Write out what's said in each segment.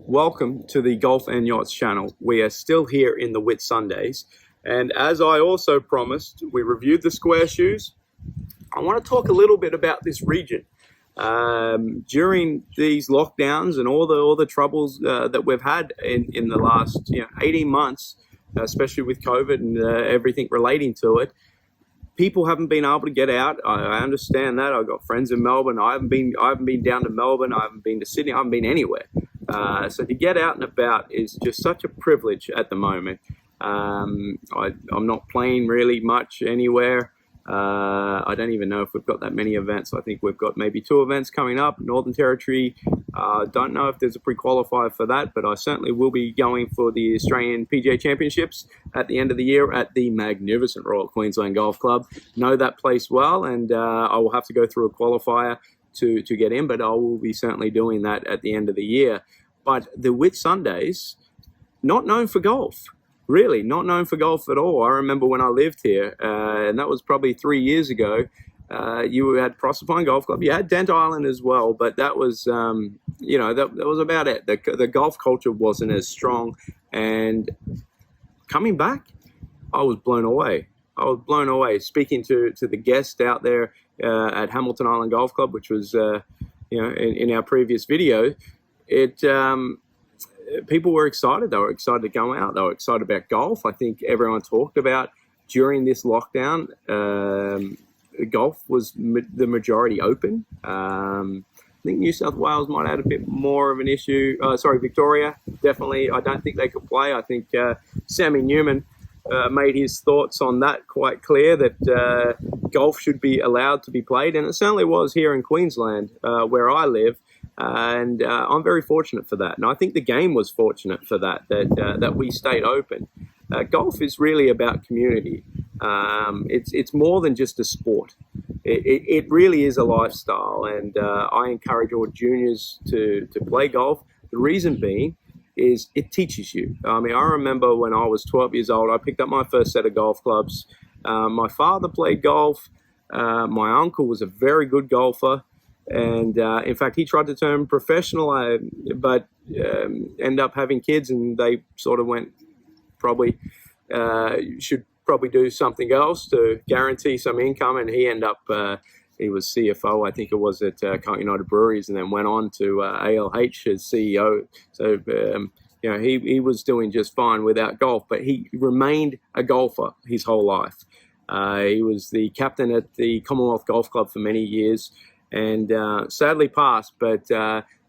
welcome to the Golf and Yachts channel. We are still here in the Whit Sundays, and as I also promised, we reviewed the square shoes. I want to talk a little bit about this region. During these lockdowns and all the troubles that we've had in the last 18 months, especially with COVID and everything relating to it, people haven't been able to get out. I understand that. I've got friends in Melbourne. I haven't been down to Melbourne. I haven't been to Sydney. I haven't been anywhere. So to get out and about is just such a privilege at the moment. I'm not playing really much anywhere. I don't even know if we've got that many events. I think we've got maybe 2 events coming up. Northern Territory, don't know if there's a pre-qualifier for that, but I certainly will be going for the Australian PGA Championships at the end of the year at the magnificent Royal Queensland Golf Club. Know that place well, and I will have to go through a qualifier to get in, but I will be certainly doing that at the end of the year. But the Whit Sundays, not known for golf. Really, not known for golf at all. I remember when I lived here, and that was probably 3 years ago, you had Proserpine Golf Club. You had Dent Island as well, but that was, that was about it. The golf culture wasn't as strong. And coming back, I was blown away. Speaking to the guest out there at Hamilton Island Golf Club, which was, in our previous video, people were excited. They were excited to go out. They were excited about golf. I think everyone talked about during this lockdown, golf was the majority open. I think New South Wales might have had a bit more of an issue. Victoria, definitely. I don't think they could play. I think Sammy Newman made his thoughts on that quite clear, that golf should be allowed to be played. And it certainly was here in Queensland, where I live. And I'm very fortunate for that. And I think the game was fortunate for that we stayed open. Golf is really about community. It's more than just a sport. It really is a lifestyle. And I encourage all juniors to play golf. The reason being is it teaches you. I mean, I remember when I was 12 years old, I picked up my first set of golf clubs. My father played golf. My uncle was a very good golfer. And in fact, he tried to turn professional, but ended up having kids, and they sort of went, probably should probably do something else to guarantee some income. And he ended up, he was CFO, I think it was, at Carlton United Breweries, and then went on to ALH as CEO. So, he was doing just fine without golf, but he remained a golfer his whole life. He was the captain at the Commonwealth Golf Club for many years, and sadly passed. But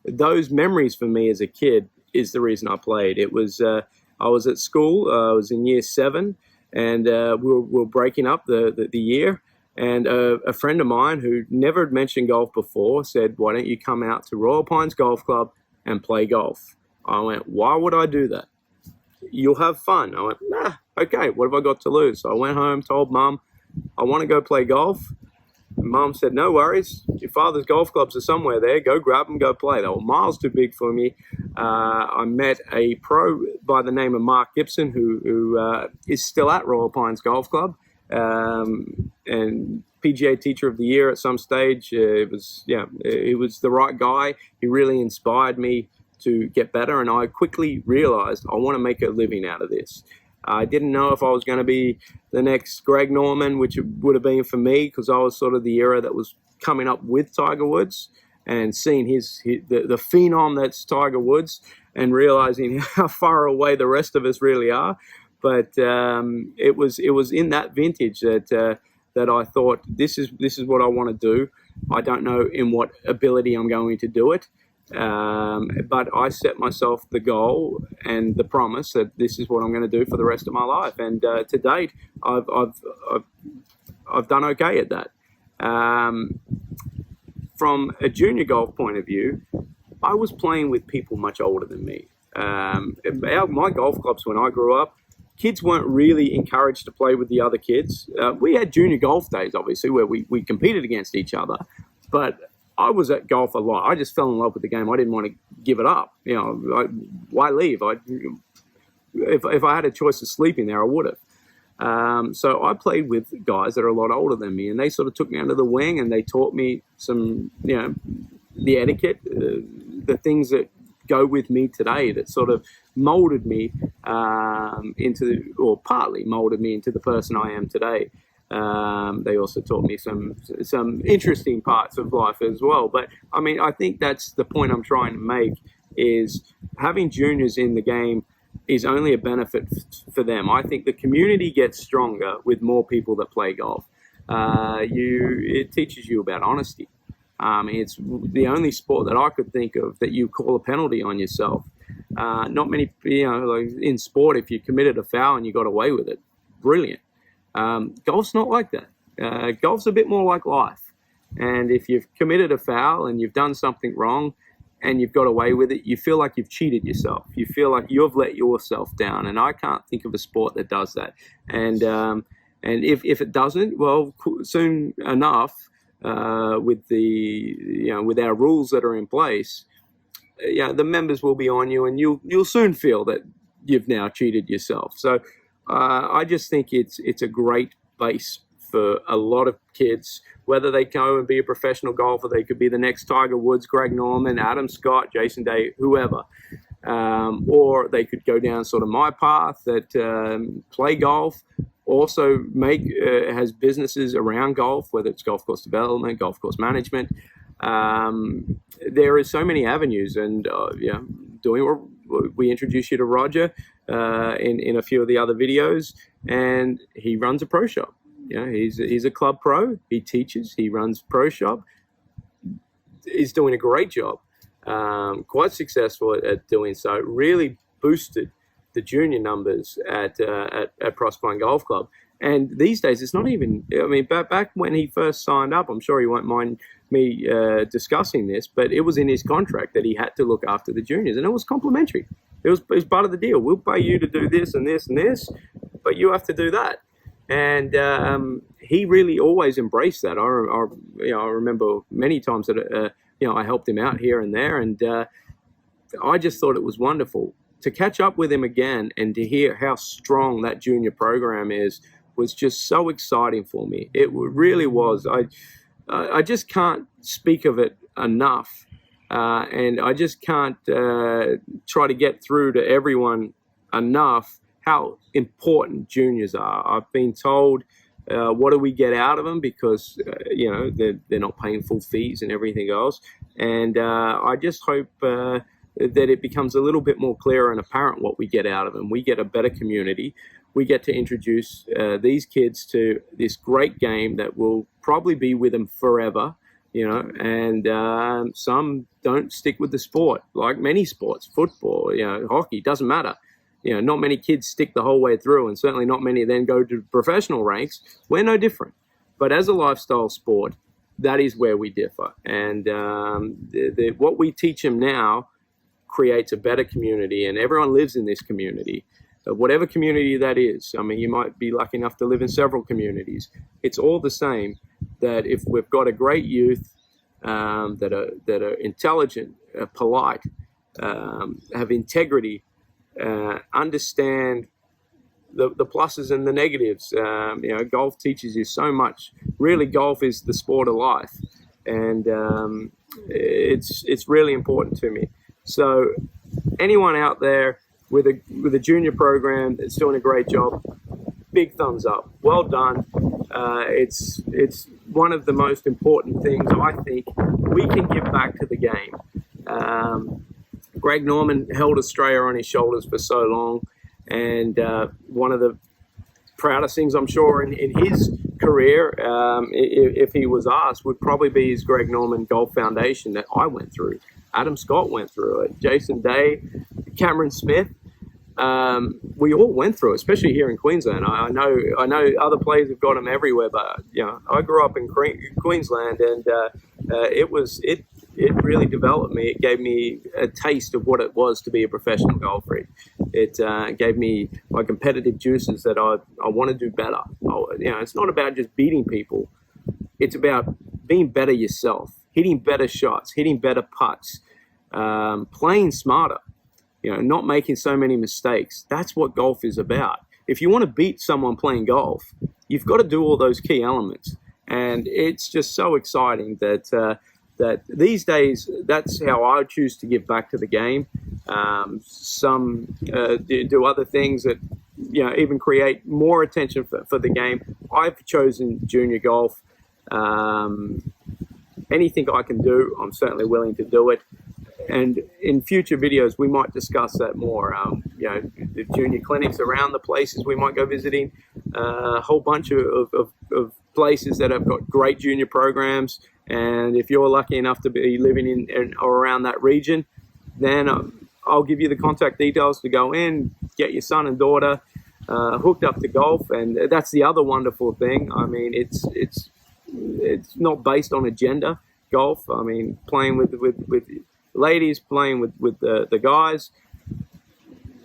those memories for me as a kid is the reason I played. It was, I was at school, I was in year 7, and we were breaking up the year. And a friend of mine who never had mentioned golf before said, "Why don't you come out to Royal Pines Golf Club and play golf?" I went, "Why would I do that? You'll have fun." I went, "Nah, okay, what have I got to lose?" So I went home, told Mum, "I want to go play golf." Mum said, "No worries. Your father's golf clubs are somewhere there. Go grab them, go play." They were miles too big for me. I met a pro by the name of Mark Gibson, who is still at Royal Pines Golf Club, and PGA Teacher of the Year at some stage. He was the right guy. He really inspired me to get better, and I quickly realized I want to make a living out of this. I didn't know if I was going to be the next Greg Norman, which it would have been for me, because I was sort of the era that was coming up with Tiger Woods, and seeing the phenom that's Tiger Woods, and realizing how far away the rest of us really are. But it was in that vintage that I thought, this is what I want to do. I don't know in what ability I'm going to do it. But I set myself the goal and the promise that this is what I'm going to do for the rest of my life. And to date, I've done okay at that. From a junior golf point of view, I was playing with people much older than me. My golf clubs when I grew up, kids weren't really encouraged to play with the other kids. We had junior golf days, obviously, where we competed against each other, but I was at golf a lot. I just fell in love with the game. I didn't want to give it up. Why leave? If I had a choice of sleeping there, I would have. So I played with guys that are a lot older than me, and they sort of took me under the wing, and they taught me some, the etiquette, the things that go with me today that sort of molded me or partly molded me into the person I am today. They also taught me some interesting parts of life as well. But I mean, I think that's the point I'm trying to make, is having juniors in the game is only a benefit for them. I think the community gets stronger with more people that play golf. It teaches you about honesty. It's the only sport that I could think of that you call a penalty on yourself. Not many, like in sport, if you committed a foul and you got away with it, brilliant. Golf's not like that. Golf's a bit more like life. And if you've committed a foul and you've done something wrong and you've got away with it, you feel like you've cheated yourself. You feel like you've let yourself down. And I can't think of a sport that does that. And if it doesn't, well, soon enough, with our rules that are in place, the members will be on you, and you'll soon feel that you've now cheated yourself. So I just think it's a great base for a lot of kids, whether they go and be a professional golfer. They could be the next Tiger Woods, Greg Norman, Adam Scott, Jason Day, whoever. Or they could go down sort of my path, that play golf, also has businesses around golf, whether it's golf course development, golf course management. There is so many avenues, and we introduce you to Roger in a few of the other videos, and he runs a pro shop. He's a club pro. He teaches. He runs pro shop. He's doing a great job. Quite successful at doing so. Really boosted the junior numbers at Proserpine Golf Club. And these days, it's not even, back when he first signed up, I'm sure he won't mind me discussing this, but it was in his contract that he had to look after the juniors, and it was complimentary. It was part of the deal. We'll pay you to do this and this and this, but you have to do that. And he really always embraced that. I remember many times that I helped him out here and there, and I just thought it was wonderful to catch up with him again and to hear how strong that junior program is. Was just so exciting for me. It really was. I just can't speak of it enough, and I just can't try to get through to everyone enough how important juniors are. I've been told, what do we get out of them, because they're not paying full fees and everything else. And I just hope that it becomes a little bit more clear and apparent what we get out of them. We get a better community. We get to introduce these kids to this great game that will probably be with them forever, and some don't stick with the sport, like many sports, football, hockey, doesn't matter. Not many kids stick the whole way through, and certainly not many then go to professional ranks. We're no different. But as a lifestyle sport, that is where we differ. And what we teach them now creates a better community, and everyone lives in this community. Whatever community that is. You might be lucky enough to live in several communities. It's all the same, that if we've got a great youth that are intelligent, polite, have integrity, understand the pluses and the negatives. Golf teaches you so much. Really, golf is the sport of life, and it's really important to me. So anyone out there with a junior program that's doing a great job, big thumbs up. Well done. It's one of the most important things I think we can give back to the game. Greg Norman held Australia on his shoulders for so long, and one of the proudest things I'm sure in his career, if he was asked, would probably be his Greg Norman Golf Foundation that I went through. Adam Scott went through it. Jason Day, Cameron Smith, we all went through it, especially here in Queensland. I know other players have got them everywhere, but I grew up in Queensland, and it really developed me. It gave me a taste of what it was to be a professional golfer. It gave me my competitive juices that I want to do better. It's not about just beating people. It's about being better yourself, hitting better shots, hitting better putts, playing smarter, not making so many mistakes. That's what golf is about. If you want to beat someone playing golf, you've got to do all those key elements. And it's just so exciting that that these days, that's how I choose to give back to the game. Some do other things that, you know, even create more attention for the game. I've chosen junior golf. Anything I can do, I'm certainly willing to do it. And in future videos, we might discuss that more. You know, the junior clinics around the places we might go visiting, a whole bunch of places that have got great junior programs. And if you're lucky enough to be living in or around that region, then I'll give you the contact details to go in, get your son and daughter hooked up to golf. And that's the other wonderful thing. I mean, it's not based on a gender, golf. I mean, playing with ladies, playing with the guys.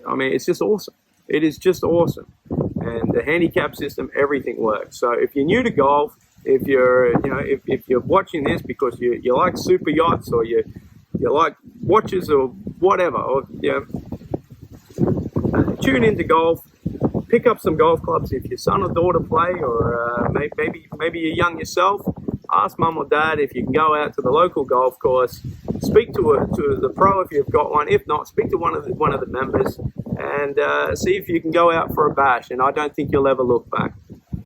I mean, it's just awesome. It is just awesome. And the handicap system, everything works. So if you're new to golf, if you're, you know, if you're watching this because you like super yachts, or you like watches or whatever, or, you know, tune into golf, pick up some golf clubs. If your son or daughter play, or maybe you're young yourself, ask mum or dad if you can go out to the local golf course, speak to the pro if you've got one. If not, speak to one of the members, and see if you can go out for a bash. And I don't think you'll ever look back.